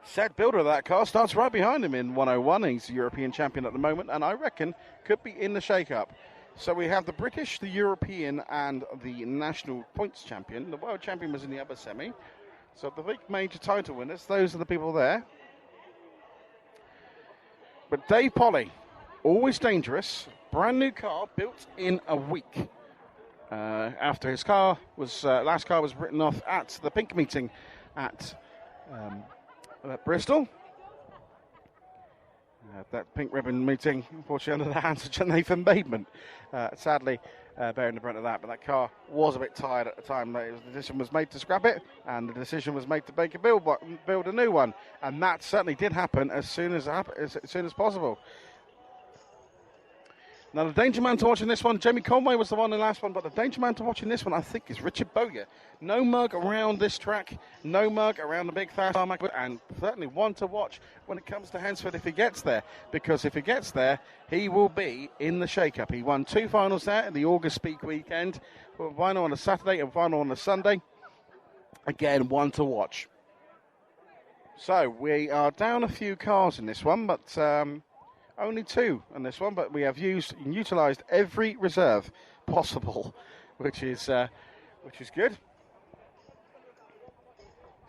Said builder of that car starts right behind him in 101. He's the European champion at the moment, and I reckon could be in the shake-up. So we have the British, the European, and the national points champion. The world champion was in the upper semi. So the big major title winners, those are the people there. But Dave Polly, always dangerous, brand new car built in a week. After his last car was written off at the Pink meeting at Bristol. That pink ribbon meeting, unfortunately, under the hands of Nathan Bateman. Sadly, bearing the brunt of that. But that car was a bit tired at the time. The decision was made to scrap it, and the decision was made to build a new one. And that certainly did happen as soon as possible. Now, the danger man to watch in this one, Jamie Conway was the one in the last one, but the danger man to watch in this one, I think, is Richard Bowyer. No mug around this track, no mug around the big fast tarmac, and certainly one to watch when it comes to Hensford if he gets there, because if he gets there, he will be in the shake-up. He won 2 finals there in the August Speak weekend, a final on a Saturday and final on a Sunday. Again, one to watch. So, we are down a few cars in this one, but only 2 on this one, but we have utilised every reserve possible, which is good.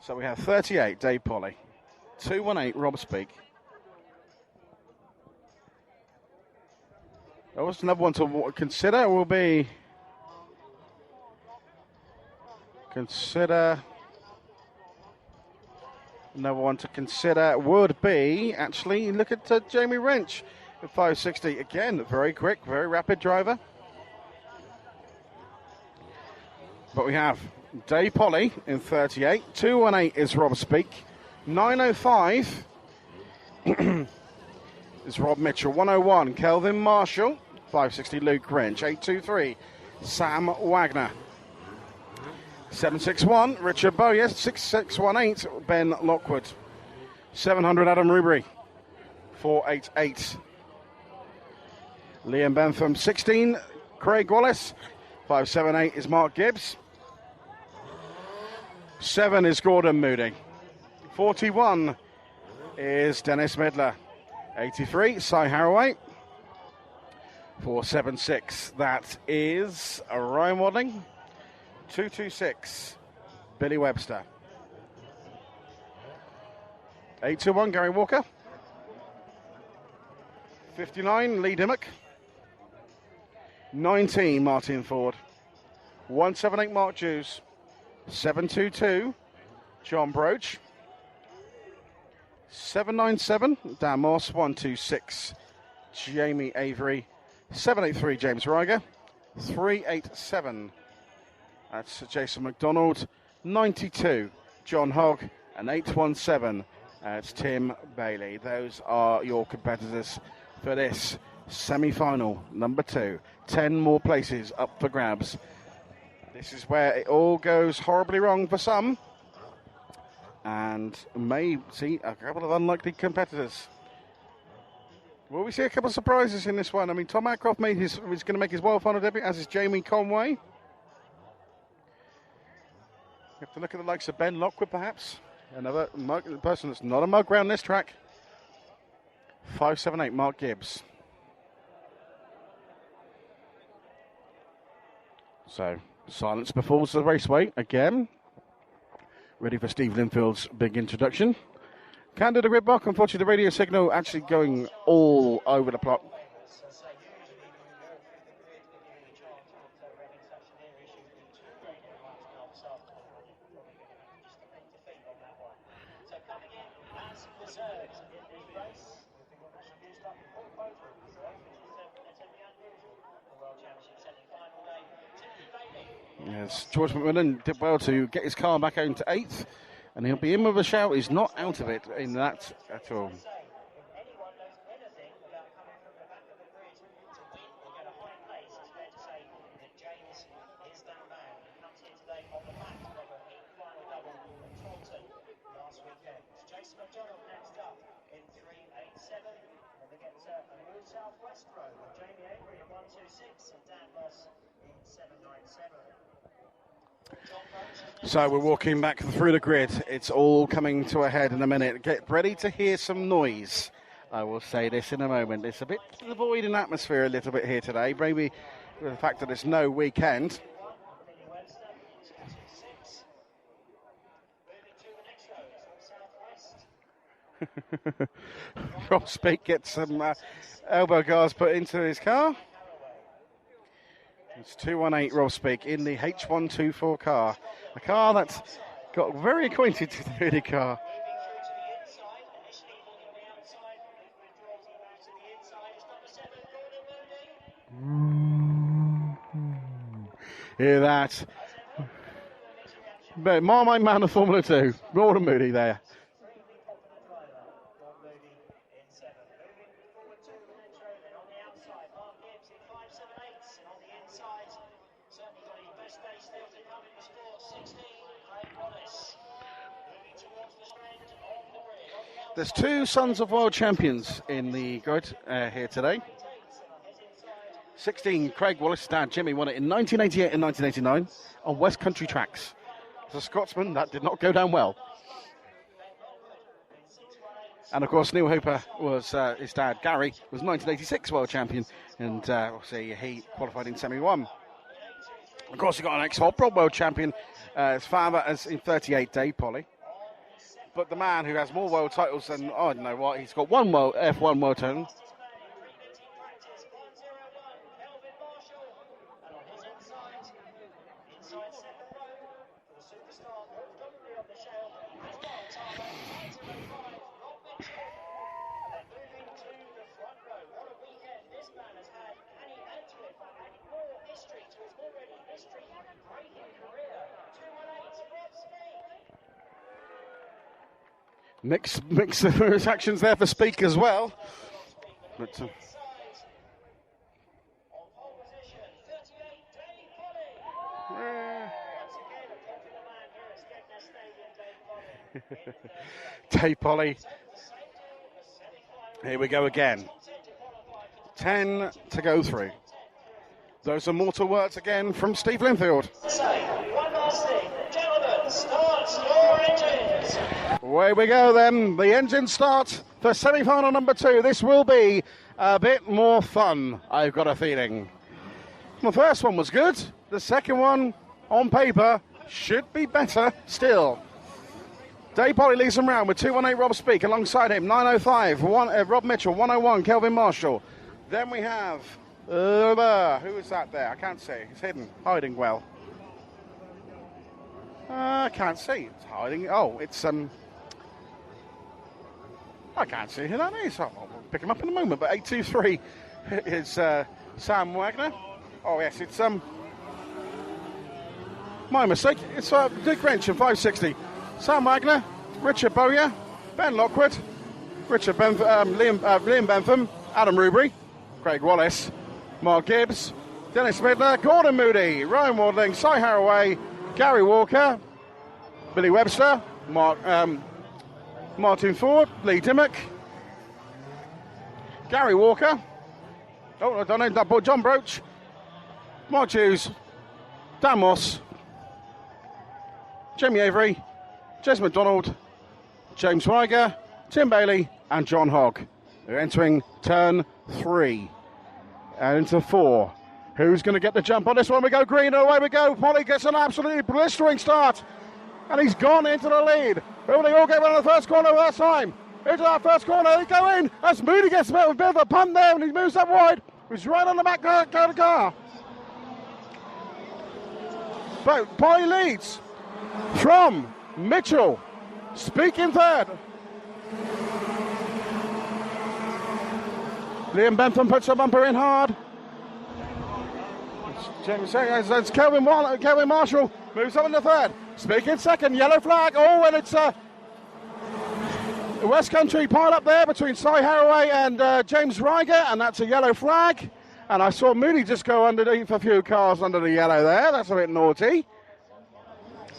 So we have 38, Dave Polly, 218, Rob Speak. Also another one to consider will be Another one to consider would be, actually, look at Jamie Wrench at 560. Again, very quick, very rapid driver. But we have Dave Polly in 38. 218 is Rob Speak. 905 is Rob Mitchell. 101, Kelvin Marshall. 560, Luke Wrench. 823, Sam Wagner. 761, Richard Bowyer. 6618, Ben Lockwood. 700, Adam Rubery. 488, Liam Bentham. 16, Craig Wallace. 578 is Mark Gibbs. 7 is Gordon Moody. 41 is Dennis Midler. 83, Cy Haraway. 476, that is Ryan Wadling. 226, Billy Webster. 821, Gary Walker. 59, Lee Dimmock. 19, Martin Ford. 178, Mark Jews. 722, John Broach. 797, Dan Moss. 126, Jamie Avery. 783, James Ryger. 387, that's Jason McDonald. 92, John Hogg. And 817, it's Tim Bailey. Those are your competitors for this semi-final, number 2. 10 more places up for grabs. This is where it all goes horribly wrong for some, and may see a couple of unlikely competitors. Will we see a couple of surprises in this one? I mean, Tom Ackroft is going to make his world final debut, as is Jamie Conway. You have to look at the likes of Ben Lockwood, perhaps. Another person that's not a mug round this track. 578, Mark Gibbs. So, silence befalls the raceway again. Ready for Steve Linfield's big introduction. Can't do the grid block. Unfortunately, the radio signal actually going all over the plot. Yes, George McMillan did well to get his car back into 8th, and he'll be in with a shout. He's not out of it in that at all. So we're walking back through the grid. It's all coming to a head in a minute. Get ready to hear some noise. I will say this in a moment. It's a bit void in atmosphere a little bit here today. Maybe with the fact that it's no weekend. Rob Speak gets some elbow guards put into his car. It's 218 Rob Speak in the H124 car. A car that's got very acquainted to the Moody car. Hear that? But Marmite Man of Formula 2. Gordon Moody there. There's two sons of world champions in the grid here today. 16, Craig Wallace, dad Jimmy, won it in 1988 and 1989 on West Country tracks. As a Scotsman, that did not go down well. And of course, Neil Hooper was his dad, Gary, was 1986 world champion, and obviously he qualified in semi-1. Of course, he got an ex-Hot Rod world champion, his father as in 38, Dave Polly. But the man who has more world titles than, I don't know what, he's got one world, F1 world title. Mix reactions there for Speak as well. But, Dave Polly. Here we go again. 10 to go through. Those are mortal words again from Steve Linfield. One last thing. Gentlemen, start your engines. Away we go then. The engine start for semi-final number 2. This will be a bit more fun, I've got a feeling. The first one was good. The second one, on paper, should be better still. Dave Polly leads them round with 218 Rob Speak. Alongside him, 905, Rob Mitchell, 101 Kelvin Marshall. Then we have, who is that there? I can't see. It's hidden, hiding well. I can't see. It's hiding. Oh, it's I can't see who that is. I'll pick him up in a moment. But 823 is Sam Wagner. Oh yes, it's my mistake. It's Dick Wrench in 560. Sam Wagner, Richard Bowyer, Ben Lockwood, Liam Bentham, Adam Rubery, Craig Wallace, Mark Gibbs, Dennis Midler, Gordon Moody, Ryan Wardling, Cy Haraway, Gary Walker, Billy Webster, Martin Ford, Lee Dimmock, Gary Walker, I don't know, that boy, John Broach, Mark Hughes, Dan Moss, Jamie Avery, Jez McDonald, James Weiger, Tim Bailey and John Hogg. They're entering turn 3 and into 4. Who's going to get the jump on this one? We go green, and away we go. Polly gets an absolutely blistering start, and he's gone into the lead. Will they all get around the first corner last time? Into that first corner, they go in. As Moody gets a bit of a punt there, and he moves up wide. He's right on the back of the car. But Polly leads from Mitchell. Speak in third. Liam Bentham puts a bumper in hard. It's Kelvin Marshall moves up in the third. Speak in second. Yellow flag. Oh, and it's West Country pile up there between Cy Haraway and James Reiger, and that's a yellow flag. And I saw Moody just go underneath a few cars under the yellow there. That's a bit naughty.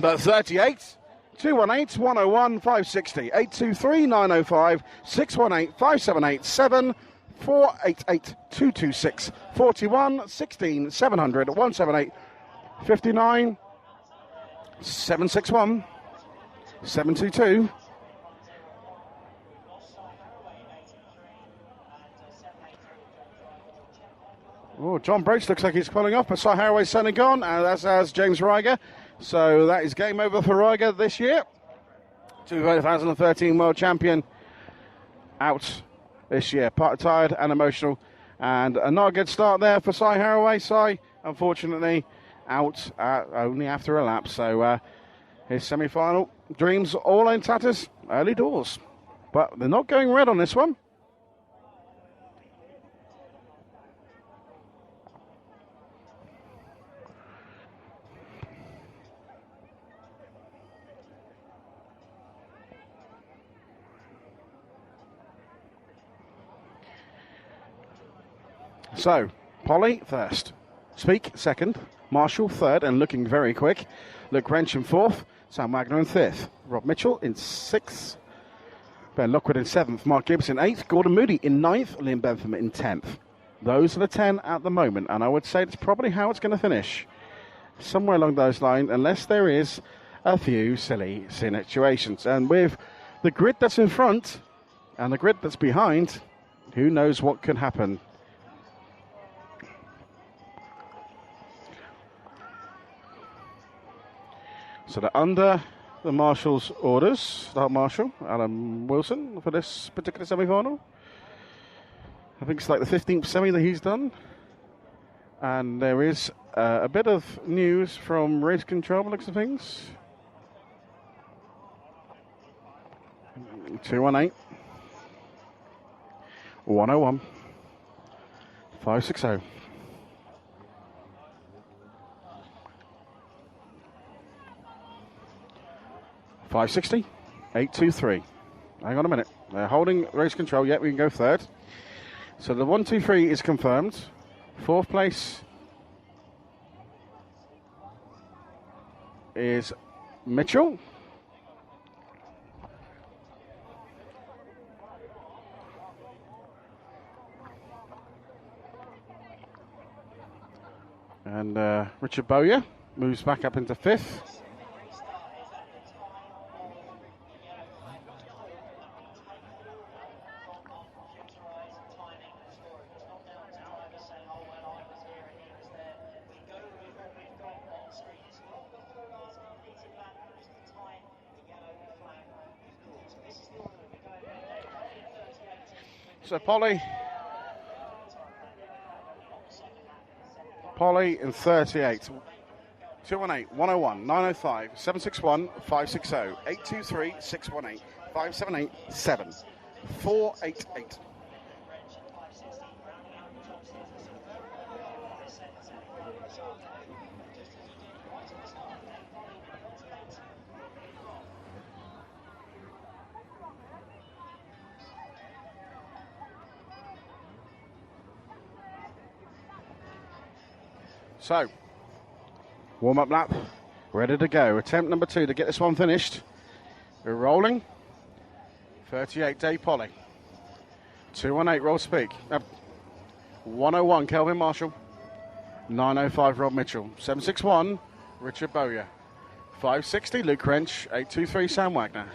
But 38, 218, 101, 560, 823, 905, 618, 578, 7, 488, 226, 41, 16, 700, 178, 59, 761, 722. Oh, John Broach looks like he's calling off, but Si Haraway's certainly gone, and as has James Ryger. So that is game over for Ryger this year. 2013 world champion out this year. Part tired and emotional, and not a good start there for Si Haraway. Si, unfortunately, out only after a lap. So his semi-final dreams all in tatters early doors. But they're not going red on this one. So, Polly first, Speak second, Marshall third and looking very quick, Luke Wrench in fourth, Sam Wagner in fifth, Rob Mitchell in sixth, Ben Lockwood in seventh, Mark Gibbs in eighth, Gordon Moody in ninth, Liam Bentham in 10th. Those are the 10 at the moment, and I would say it's probably how it's going to finish. Somewhere along those lines, unless there is a few silly situations. And with the grid that's in front and the grid that's behind, who knows what could happen. So they're under the Marshal's orders. Start Marshal, Alan Wilson, for this particular semi-final. I think it's like the 15th semi that he's done. And there is a bit of news from race control, looks of things. 218. 101. 560. 560, 823. Hang on a minute. They're holding race control. Yet we can go third. So the 123 is confirmed. Fourth place is Mitchell. And Richard Bowyer moves back up into fifth. So Polly in 38. 218, 101, 905, 761, 560, 823, 618, 578, 7, 488. So, warm-up lap, ready to go. Attempt number 2 to get this one finished. We're rolling. 38 Dave Polly. 218 Roll Speak. 101 Kelvin Marshall. 905 Rob Mitchell. 761 Richard Bowyer. 560 Luke Wrench. 823 Sam Wagner.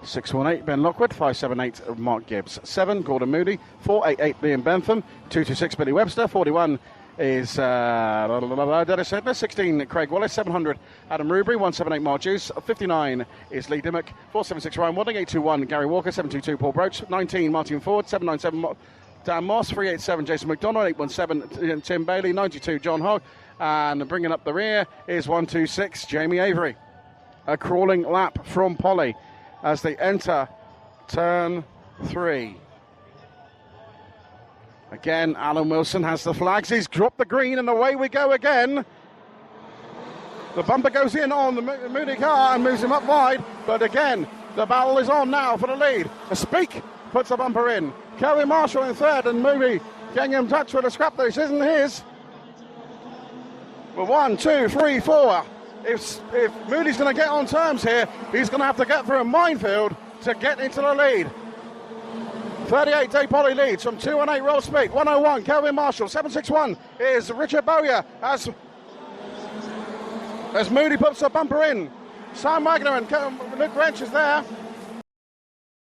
618 Ben Lockwood. 578 Mark Gibbs. 7 Gordon Moody. 488 Liam Bentham. 226 Billy Webster. 41 is 16 Craig Wallace, 700 Adam Rubery, 178 Mark Juice, 59 is Lee Dimmock, 476 Ryan Wadding, 821 Gary Walker, 722 Paul Broach, 19 Martin Ford, 797 Dan Moss, 387 Jason McDonald, 817 Tim Bailey, 92 John Hogg, and bringing up the rear is 126 Jamie Avery. A crawling lap from Polly as they enter turn 3. Again, Alan Wilson has the flags. He's dropped the green, and away we go again. The bumper goes in on the Moody car and moves him up wide. But again, the battle is on now for the lead. A Speak puts the bumper in. Kelly Marshall in third, and Moody getting in touch with a scrap that isn't his. Well, 1, 2, 3, 4. If Moody's going to get on terms here, he's going to have to get through a minefield to get into the lead. 38 Dave Polly leads from 218 Roll Speak. 101 Kelvin Marshall. 761 is Richard Bowyer as As Moody puts a bumper in. Sam Wagner and Luke Wrench is there.